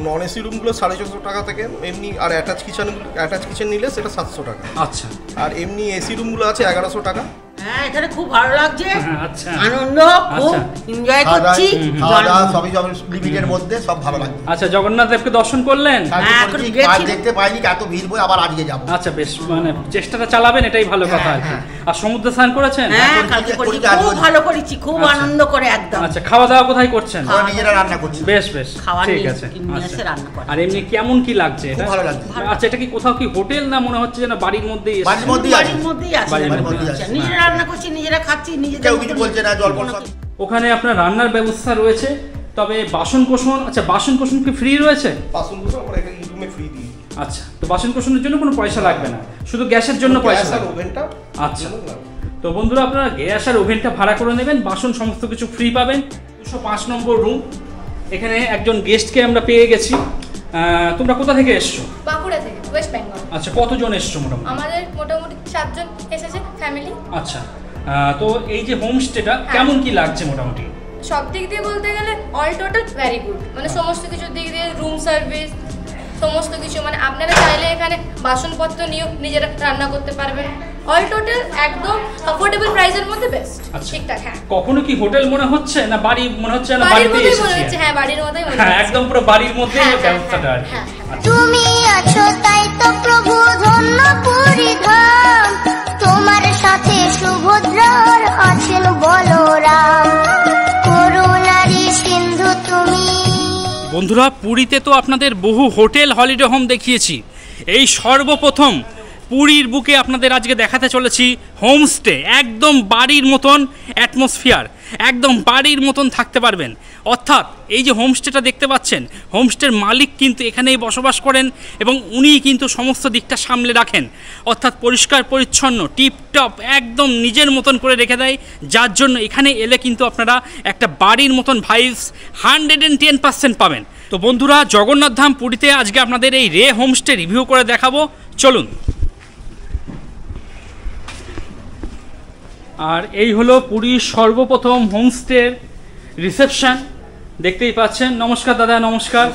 Non AC রুমগুলো 450 টাকা থেকে এমনি, আর অ্যাটাচ কিচেন নিলে সেটা 700 টাকা। আচ্ছা। আর এমনি এসি রুমগুলো আছে 1100 টাকা। হ্যাঁ, এখানে খুব ভালো লাগছে। আচ্ছা, আনন্দ, খুব এনজয় করছি। সবই লিমিটের মধ্যে, সব ভালো লাগছে। আচ্ছা, জগন্নাথ দেবকে দর্শন করলেন? দেখতে পাইনি, এত ভিড় বই আবার আজকে যাব। আচ্ছা, বেশ, মানে চেষ্টাটা চালাবেন, এটাই ভালো কথা আর কি। আর সমুদ্র স্নান করেছেন? হ্যাঁ, কালকে করেছি, খুব ভালো করেছি, খুব আনন্দ করে একদম। আচ্ছা, খাওয়া দাওয়া কোথায় করছেন? নিজেরা রান্না করছি। বেশ বেশ, ঠিক আছে। আর এমনি কেমন কি লাগছে এটা? ভালো লাগছে। আচ্ছা, এটা কি কোথাও কি হোটেল না মনে হচ্ছে যেন বাড়ির মধ্যেই? বাড়ির মধ্যেই আছে, নিজেরা রান্না করছি, নিজেরা খাচ্ছি, নিজেদের কিছু বলছে না, জল পড়ছে। ওখানে আপনার রান্নার ব্যবস্থা রয়েছে, তবে বাসন কোসন, আচ্ছা বাসন কোসন কি ফ্রি রয়েছে? বাসন কোসন আমরা এখানে রুমে ফ্রি দিই। আচ্ছা, তো বাসন কোসনের জন্য কোনো পয়সা লাগবে না, শুধু গ্যাসের জন্য পয়সা লাগবে। ওভেনটা। আচ্ছা, তো বন্ধুরা আপনারা গ্যাস আর ওভেনটা ভাড়া করে নেবেন, বাসন সমস্ত কিছু ফ্রি পাবেন। 205 নম্বর রুম। এখানে একজন গেস্টকে আমরা পেয়ে গেছি। তোমরা কোথা থেকে এসছো? বাঁকুড়া থেকে, ওয়েস্ট বেঙ্গল। আচ্ছা, কতজন এসছো মোটামুটি? আমাদের মোটামুটি 7 জন এসেছে, ফ্যামিলি। আচ্ছা, তো এই যে হোমস্টেটা কেমন কি লাগছে মোটামুটি? সব দিক দিয়ে বলতে গেলে অল টোটাল ভেরি গুড, মানে সমস্ত কিছু দিক দিয়ে, রুম সার্ভিস সমস্ত কিছু, মানে আপনারা চাইলে এখানে বাসনপত্র নিয়েও নিজেরা রান্না করতে পারবেন। অল টোটাল একদম অ্যাফোর্ডেবল প্রাইসের মধ্যে বেস্ট। ঠিকঠাক। হ্যাঁ, কখনো কি হোটেল মনে হচ্ছে না বাড়ি মনে হচ্ছে? না, বাড়িতে এসেছি। হ্যাঁ, বাড়ির মতোই মনে হচ্ছে। একদম পুরো বাড়ির মধ্যেই ব্যবস্থাটা আর কি। তুমি আছো তাই তো প্রভু ধন্য পুরী ধাম, তোমার সাথে সুভদ্রার আছেন বলরাম, করুণারি সিন্ধু তুমি। বন্ধুরা, পুরীতে তো আপনাদের বহু হোটেল হলিডে হোম দেখিয়েছি, এই সর্বপ্রথম পুরীর বুকে আপনাদের আজকে দেখাতে চলেছি হোমস্টে। একদম বাড়ির মতন অ্যাটমসফিয়ার, একদম বাড়ির মতন থাকতে পারবেন। অর্থাৎ এই যে হোমস্টেটা দেখতে পাচ্ছেন, হোমস্টের মালিক কিন্তু এখানেই বসবাস করেন এবং উনিই কিন্তু সমস্ত দিকটা সামলে রাখেন। অর্থাৎ পরিষ্কার পরিচ্ছন্ন, টিপটপ, একদম নিজের মতন করে রেখে দেয়, যার জন্য এখানে এলে কিন্তু আপনারা একটা বাড়ির মতন ভাইবস 110% পাবেন। তো বন্ধুরা, জগন্নাথ ধাম পুরীতে আজকে আপনাদের এই রে হোমস্টে রিভিউ করে দেখাবো, চলুন। আর এই হলো পুরীর সর্বপ্রথম হোমস্টের রিসেপশন, দেখতেই পাচ্ছেন। নমস্কার দাদা। নমস্কার,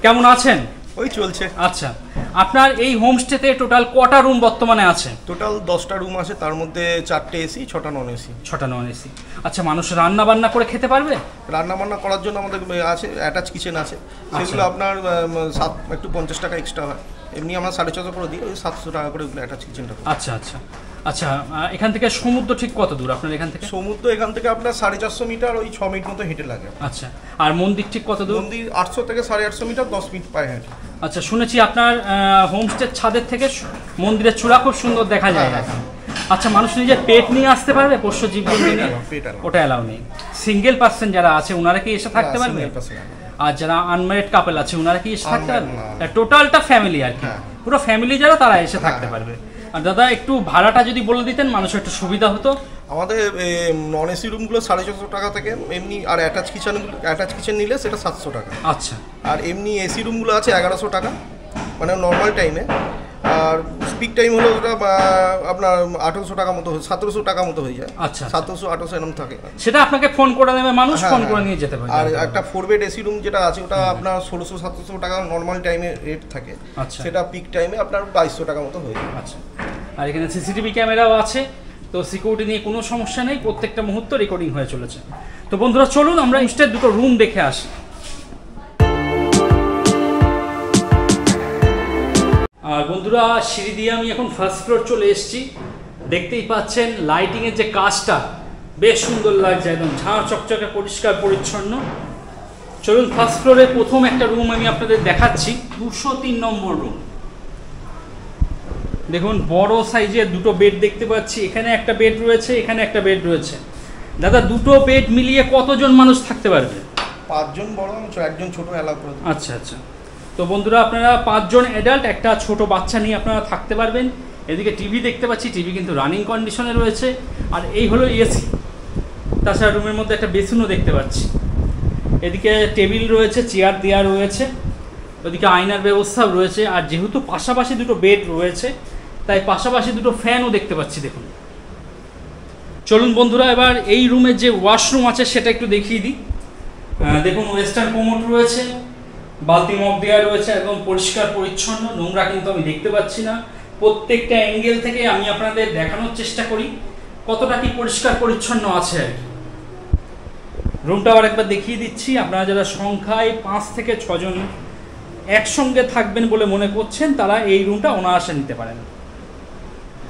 কেমন আছেন? ওই চলছে। আচ্ছা, আপনার এই হোমস্টেতে টোটাল কটা রুম বর্তমানে আছে? টোটাল 10টা রুম আছে, তার মধ্যে 4টে এসি, 6টা নন এসি। 6টা নন এসি। আচ্ছা, মানুষ রান্না বান্না করে খেতে পারবে? রান্না বান্না করার জন্য আমাদের আছে, অ্যাটাচ কিচেন আছে, সেগুলো আপনার একটু 50 টাকা এক্সট্রা হয়। এমনি আমরা 450 করে দিই, ওই 700 টাকা করে অ্যাটাচ কিচেনটা। আচ্ছা আচ্ছা আচ্ছা, এখান থেকে সমুদ্র ঠিক কত দূর আপনার এখান থেকে? সমুদ্র এখান থেকে আপনার 450 মিটার, ওই 6 মিনিট মতো হেঁটে লাগে। আচ্ছা, আর মন্দির ঠিক কত দূর? মন্দির 800 থেকে 850 মিটার, 10 মিনিট পায়ে হেঁটে। আচ্ছা, শুনেছি আপনার হোমস্টের ছাদের থেকে মন্দিরের চূড়া খুব সুন্দর দেখা যায়। আচ্ছা, মানুষ নিজের পেট নিয়ে আসতে পারবে? পোষ্য জীবজন্তু নিয়ে? ওটা অ্যালাউ নেই। সিঙ্গেল পার্সন যারা আছে ওনারা কি এসে থাকতে পারবে? আর যারা আনম্যারিড কাপল আছে ওনারা কি এসে থাকতে পারবে? টোটালটা ফ্যামিলি আর কি, পুরো ফ্যামিলি যারা তারা এসে থাকতে পারবে। আর দাদা, একটু ভাড়াটা যদি বলে দিতেন মানুষের একটু সুবিধা হতো। আমাদের নন এসি রুমগুলো 450 টাকা থেকে এমনি, আর অ্যাটাচ কিচেন নিলে সেটা 700 টাকা। আচ্ছা, আর এমনি এসি রুমগুলো আছে 1100 টাকা, মানে নর্মাল টাইমে। আর স্পিক টাইম হলো ওটা আপনার 1800 টাকা মতো, 1700 টাকা মতো হয়ে যায়। আচ্ছা, 700-800 এরকম থাকে। সেটা আপনাকে ফোন করে দেবে মানুষ, ফোন করে নিয়ে যেতে পারে। আর একটা 4 বেড এসি রুম যেটা আছে ওটা আপনার 1600-1700 টাকা নর্মাল টাইমে রেট থাকে। আচ্ছা, সেটা পিক টাইমে আপনার 2200 টাকা মতো হয়ে যায়। আচ্ছা, আর এখানে সিসিটিভি ক্যামেরাও আছে, তো সিকিউরিটি নিয়ে কোনো সমস্যা নেই, প্রত্যেকটা মুহূর্ত রেকর্ডিং হয়ে চলেছে। তো বন্ধুরা, চলুন আমরা হোমস্টের দুটো রুম দেখে আসি। আর বন্ধুরা, সিঁড়ি দিয়ে আমি এখন ফার্স্ট ফ্লোর চলে এসেছি। দেখতেই পাচ্ছেন লাইটিংয়ের যে কাজটা বেশ সুন্দর লাগছে, একদম ঝাঁ চকচকে পরিষ্কার পরিচ্ছন্ন। চলুন, ফার্স্ট ফ্লোরে প্রথম একটা রুম আমি আপনাদের দেখাচ্ছি, 203 নম্বর রুম। দেখুন, বড় সাইজের দুটো বেড দেখতে পাচ্ছি, এখানে একটা বেড রয়েছে, এখানে একটা বেড রয়েছে। দাদা, দুটো বেড মিলিয়ে কতজন মানুষ থাকতে পারবে? 5 জন বড়, একজন ছোট অ্যালাউ করে। আচ্ছা আচ্ছা, তো বন্ধুরা, আপনারা 5 জন অ্যাডাল্ট, একটা ছোট বাচ্চা নিয়ে আপনারা থাকতে পারবেন। এদিকে টিভি দেখতে পাচ্ছি, টিভি কিন্তু রানিং কন্ডিশনে রয়েছে। আর এই হলো এসি, তাছাড়া রুমের মধ্যে একটা বেসিনও দেখতে পাচ্ছি। এদিকে টেবিল রয়েছে, চেয়ার দেওয়া রয়েছে, ওদিকে আয়নার ব্যবস্থাও রয়েছে। আর যেহেতু পাশাপাশি দুটো বেড রয়েছে, তাই পাশাপাশি দুটো ফ্যানও দেখতে পাচ্ছি। দেখুন, চলুন বন্ধুরা, এবার এই রুমের যে ওয়াশরুম আছে সেটা একটু দেখিয়ে দিই। দেখুন, ওয়েস্টার্ন কোমোড রয়েছে, বালতি মগ দেওয়া রয়েছে, একদম পরিষ্কার পরিচ্ছন্ন, নোংরা কিন্তু আমি দেখতে পাচ্ছি না। প্রত্যেকটা অ্যাঙ্গেল থেকে আমি আপনাদের দেখানোর চেষ্টা করি কতটা কি পরিষ্কার পরিচ্ছন্ন আছে আর কি। রুমটা আবার একবার দেখিয়ে দিচ্ছি। আপনারা যারা সংখ্যায় 5 থেকে 6 জন একসঙ্গে থাকবেন বলে মনে করছেন তারা এই রুমটা অনায়াসে নিতে পারেন।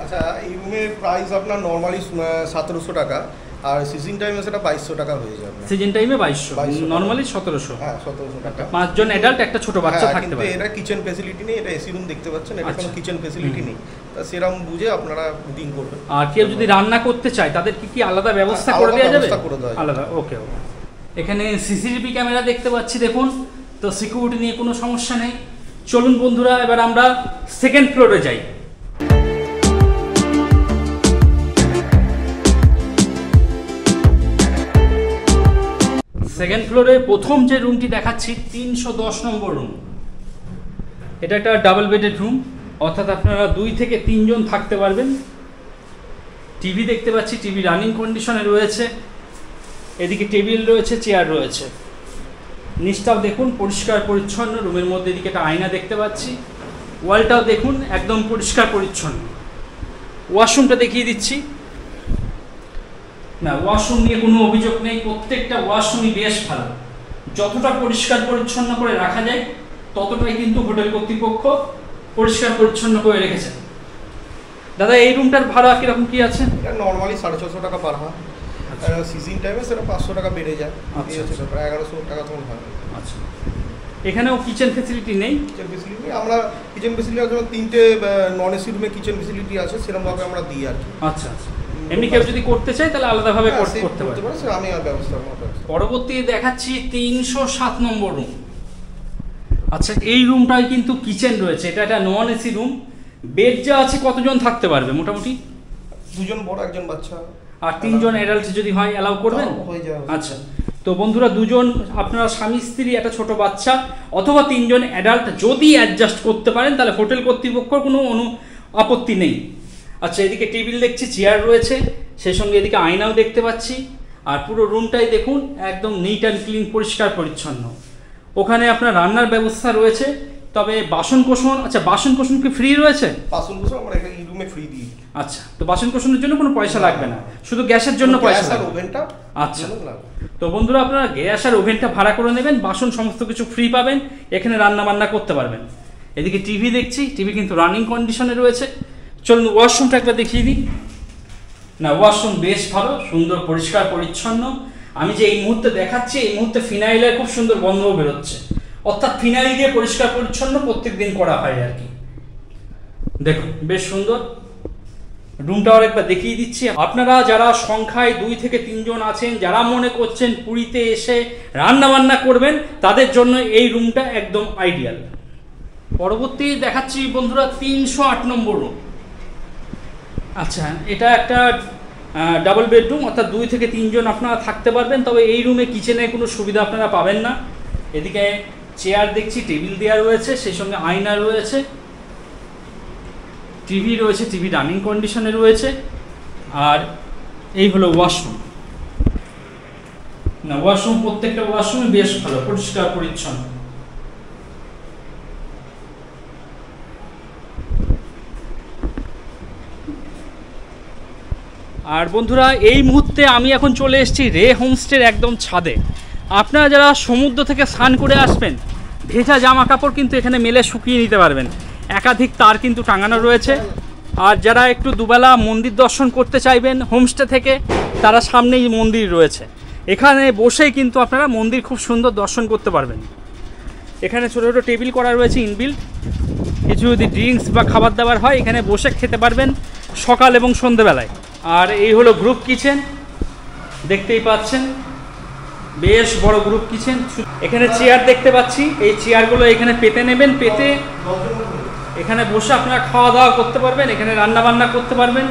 আচ্ছা, এই রুমের প্রাইস আপনার নর্মালি 1700 টাকা, আর সিজন টাইমে সেটা 2200 টাকা হয়ে যাবে। সিজন টাইমে 2200, নরমালি 1700। হ্যাঁ, 1700 টাকা। 5 জন অ্যাডাল্ট, একটা ছোট বাচ্চা থাকতে পারে। এটা কিচেন ফ্যাসিলিটি নেই, এটা এসি রুম দেখতে পাচ্ছেন, এটা কোনো কিচেন ফ্যাসিলিটি নেই। তা সেরকম বুঝে আপনারা বুকিং করবেন। আর কেউ যদি রান্না করতে চায় তাদের কি আলাদা ব্যবস্থা করে দেওয়া যাবে? আলাদা, ওকে ওকে। এখানে সিসিটিভি ক্যামেরা দেখতে পাচ্ছি দেখুন, তো সিকিউরিটি নিয়ে কোনো সমস্যা নেই। চলুন বন্ধুরা, এবার আমরা সেকেন্ড ফ্লোরে যাই। সেকেন্ড ফ্লোরে প্রথম যে রুমটি দেখাচ্ছি 310 নম্বর রুম। এটা একটা ডাবল বেডেড রুম, অর্থাৎ আপনারা 2 থেকে 3 জন থাকতে পারবেন। টিভি দেখতে পাচ্ছি, টিভি রানিং কন্ডিশনে রয়েছে। এদিকে টেবিল রয়েছে, চেয়ার রয়েছে। নিচটাও দেখুন পরিষ্কার পরিচ্ছন্ন। রুমের মধ্যে এদিকে একটা আয়না দেখতে পাচ্ছি। ওয়ালটাও দেখুন একদম পরিষ্কার পরিচ্ছন্ন। ওয়াশরুমটা দেখিয়ে দিচ্ছি। না, ওয়াশরুম নিয়ে কোনো অভিযোগ নেই, প্রত্যেকটা ওয়াশরুমই বেশ ভালো। যতটা পরিষ্কার পরিচ্ছন্ন করে রাখা যায় ততটাই কিন্তু হোটেল কর্তৃপক্ষ পরিষ্কার পরিচ্ছন্ন করে রেখেছে। দাদা, এই রুমটার ভাড়া কিরকম কি আছে? এটা নর্মালি 650 টাকা পার হয়। সিজন টাইমে সেটা 500 টাকা বেড়ে যায়। আচ্ছা, প্রায় 1100 টাকা তখন হয়। আচ্ছা, এখানেও কিচেন ফ্যাসিলিটি নেই? কিচেন ফ্যাসিলিটি আমরা কিচেন ফ্যাসিলিটি আছে, 3টে নন এসি রুমে কিচেন ফ্যাসিলিটি আছে, সেরকমভাবে আমরা দিই আর কি। আচ্ছা আচ্ছা, এমনি কেউ যদি করতে চায় তাহলে আলাদাভাবে করতে পারে। স্যার, আমি আর ব্যবস্থা করব। পরবর্তী দেখাচ্ছি 307 নম্বর রুম। আচ্ছা, এই রুমটাই কিন্তু কিচেন রয়েছে। এটা একটা নন এসি রুম। বেড যা আছে কতজন থাকতে পারবে মোটামুটি? 2 জন বড়, 1 জন বাচ্চা। আর 3 জন অ্যাডাল্ট যদি হয় অ্যালাউ করবেন? হয়ে যাবে। আচ্ছা, তো বন্ধুরা 2 জন আপনারা স্বামী স্ত্রী, একটা ছোট বাচ্চা, অথবা 3 জন অ্যাডাল্ট যদি অ্যাডজাস্ট করতে পারেন তাহলে হোটেল কর্তৃপক্ষের কোনো আপত্তি নেই। আচ্ছা, এদিকে টেবিল দেখছি, চেয়ার রয়েছে, সেই সঙ্গে এদিকে আয়নাও দেখতে পাচ্ছি। আর পুরো রুমটাই দেখুন একদম নিট অ্যান্ড ক্লিন, পরিষ্কার পরিচ্ছন্ন। ওখানে আপনার রান্নার ব্যবস্থা রয়েছে, তবে বাসনকোসন, আচ্ছা বাসনকোসন কি ফ্রি রয়েছে? বাসনকোসন আমরা এই রুমে ফ্রি দিই। আচ্ছা, তো বাসনকোসনের জন্য কোনো পয়সা লাগবে না, শুধু গ্যাসের জন্য পয়সা লাগবে। ওভেনটা আচ্ছা, তো বন্ধুরা আপনারা গ্যাস আর ওভেনটা ভাড়া করে নেবেন, বাসন সমস্ত কিছু ফ্রি পাবেন, এখানে রান্না বান্না করতে পারবেন। এদিকে টিভি দেখছি, টিভি কিন্তু রানিং কন্ডিশনে রয়েছে। চলুন ওয়াশরুমটা একবার দেখিয়ে দিই। না, ওয়াশরুম বেশ ভালো, সুন্দর পরিষ্কার পরিচ্ছন্ন। আমি যে এই মুহূর্তে দেখাচ্ছি, এই মুহূর্তে ফিনাইলের খুব সুন্দর গন্ধও বেরোচ্ছে, অর্থাৎ ফিনাইল দিয়ে পরিষ্কার পরিচ্ছন্ন প্রত্যেক দিন করা হয় আর কি। দেখুন বেশ সুন্দর। রুমটাও একবার দেখিয়ে দিচ্ছি। আপনারা যারা সংখ্যায় 2 থেকে 3 জন আছেন, যারা মনে করছেন পুরীতে এসে রান্না বান্না করবেন, তাদের জন্য এই রুমটা একদম আইডিয়াল। পরবর্তী দেখাচ্ছি বন্ধুরা 308 নম্বর রুম। আচ্ছা, এটা একটা ডাবল বেডরুম, অর্থাৎ 2 থেকে 3 জন আপনারা থাকতে পারবেন। তবে এই রুমে কিচেনের কোনো সুবিধা আপনারা পাবেন না। এদিকে চেয়ার দেখছি, টেবিল দেওয়া রয়েছে, সেই সঙ্গে আয়না রয়েছে, টিভি রয়েছে, টিভি রানিং কন্ডিশনে রয়েছে। আর এই হলো ওয়াশরুম। না, ওয়াশরুম প্রত্যেকটা ওয়াশরুমে বেশ ভালো, পরিষ্কার পরিচ্ছন্ন। আর বন্ধুরা এই মুহূর্তে আমি এখন চলে এসেছি রে হোমস্টের একদম ছাদে। আপনারা যারা সমুদ্র থেকে স্নান করে আসবেন, ভেজা জামা কাপড় কিন্তু এখানে মেলে শুকিয়ে নিতে পারবেন। একাধিক তার কিন্তু টাঙানো রয়েছে। আর যারা একটু দুবেলা মন্দির দর্শন করতে চাইবেন হোমস্টে থেকে, তারা সামনেই মন্দির রয়েছে, এখানে বসেই কিন্তু আপনারা মন্দির খুব সুন্দর দর্শন করতে পারবেন। এখানে ছোটো ছোটো টেবিল করা রয়েছে ইনবিল্ট, কিছু যদি ড্রিঙ্কস বা খাবার দাবার হয় এখানে বসে খেতে পারবেন সকাল এবং সন্ধেবেলায়। আর এই হলো গ্রুপ কিচেন, দেখতেই পাচ্ছেন বেশ বড় গ্রুপ কিচেন। এখানে চেয়ার দেখতে পাচ্ছি, এই চেয়ারগুলো এখানে পেতে নেবেন, পেতে এখানে বসে আপনারা খাওয়া দাওয়া করতে পারবেন, এখানে রান্না বান্না করতে পারবেন,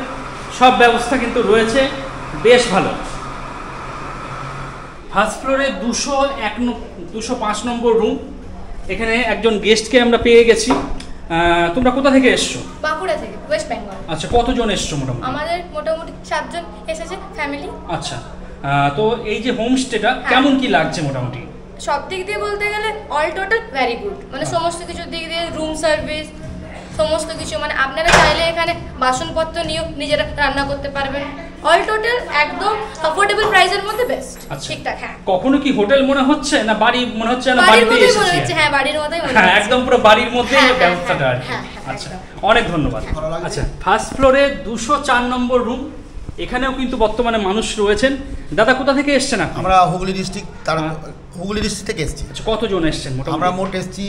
সব ব্যবস্থা কিন্তু রয়েছে, বেশ ভালো। ফার্স্ট ফ্লোরে 205 নম্বর রুম। এখানে একজন গেস্টকে আমরা পেয়ে গেছি। তোমরা কোথা থেকে এসছো? বাঁকুড়া থেকে, ওয়েস্ট বেঙ্গল। আচ্ছা, কতজন এসছো মোটামুটি? আমাদের মোটামুটি 7 জন এসেছে ফ্যামিলি। আচ্ছা, তো এই যে হোমস্টেটা কেমন কি লাগছে মোটামুটি? সব দিক দিয়ে বলতে গেলে অল টোটাল ভেরি গুড, মানে সমস্ত কিছুর দিক দিয়ে রুম সার্ভিস সমস্ত কিছু, মানে আপনারা চাইলে এখানে বাসনপত্র নিয়েও নিজেরা রান্না করতে পারবেন। অল টোটাল একদম অ্যাফোর্ডেবল প্রাইসের মধ্যে বেস্ট। ঠিকঠাক। হ্যাঁ, কখনো কি হোটেল মনে হচ্ছে না বাড়ি মনে হচ্ছে না বাড়ির বাড়িতে মতোই এসেছি? মনে হচ্ছে, হ্যাঁ বাড়ির মতোই মনে হ্যাঁ, হচ্ছে। একদম পুরো বাড়ির মধ্যেই হ্যাঁ, ব্যবস্থাটা আর কি। হ্যাঁ, আচ্ছা, একদম। অনেক ধন্যবাদ। আচ্ছা, ফার্স্ট ফ্লোরে 204 নম্বর রুম, এখানেও কিন্তু বর্তমানে মানুষ রয়েছেন। দাদা কোথা থেকে এসেছেন আপনি? আমরা হুগলি ডিস্ট্রিক্ট হুগলি ডিস্ট্রিক্ট থেকে এসেছি। আচ্ছা, কতজন এসেছেন মোটামুটি? আমরা মোট এসেছি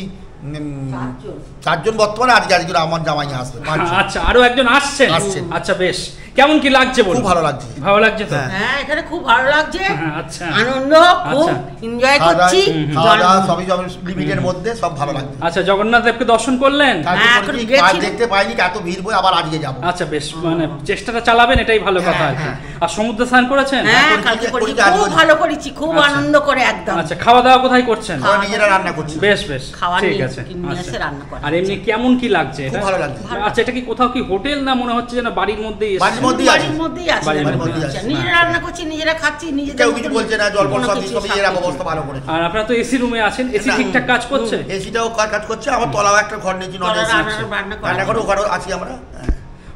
4 জন বর্তমানে, আর আজকে আমার জামাই আসবে। আচ্ছা, আরো একজন আসছেন। আসছেন। আচ্ছা, বেশ। কেমন কি লাগছে বলুন? খুব ভালো লাগছে। ভালো লাগছে তো? হ্যাঁ এখানে খুব ভালো লাগছে, আচ্ছা, আনন্দ খুব আচ্ছা। এনজয় করছি। খাওয়া দাওয়া সবই লিমিটের মধ্যে, সব ভালো লাগছে। আচ্ছা, জগন্নাথ দেবকে দর্শন করলেন? এখন গেছি। দেখতে পাইনি, এত ভিড় বই, আবার আজকে যাবো। আচ্ছা, বেশ, মানে চেষ্টাটা চালাবেন, এটাই ভালো কথা আর কি। আর সমুদ্র স্নান করেছেন? হ্যাঁ করেছি, কালকে করেছি, করেছি, খুব আজকে ভালো করেছি, খুব আচ্ছা। আনন্দ করে একদম। আচ্ছা, খাওয়া দাওয়া কোথায় করছেন? আমরা নিজেরা রান্না করছি। বেশ বেশ, খাওয়া ঠিক নিয়ে আছে। নিয়ে এসে আচ্ছা। রান্না করা আর এমনি কেমন কি লাগছে এটা? খুব ভালো লাগছে। আচ্ছা, এটা কি কোথাও কি হোটেল না মনে হচ্ছে যেন বাড়ির মধ্যেই এসেছেন? বাড়ির মধ্যেই বাড়ির মধ্যেই আছে, বাড়ির মধ্যেই আছে। নিজেরা রান্না করছি, নিজেরা খাচ্ছি, নিজেদের কেউ মতো কিছু বলছে না, জল কোনো সব কিছু, সবই সব এরা কিছু। ব্যবস্থা ভালো করেছে। আর আপনারা তো এসি রুমে আছেন, এসি না। ঠিকঠাক কাজ করছে? এসিটাও কাজ করছে, আমার তলাও একটা ঘর নিয়েছি, নন তলায় এসি রান্না করা রান্না করে ওখানে আছি আমরা।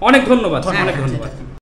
অনেক ধন্যবাদ, ধন্যবাদ। অনেক ধন্যবাদ।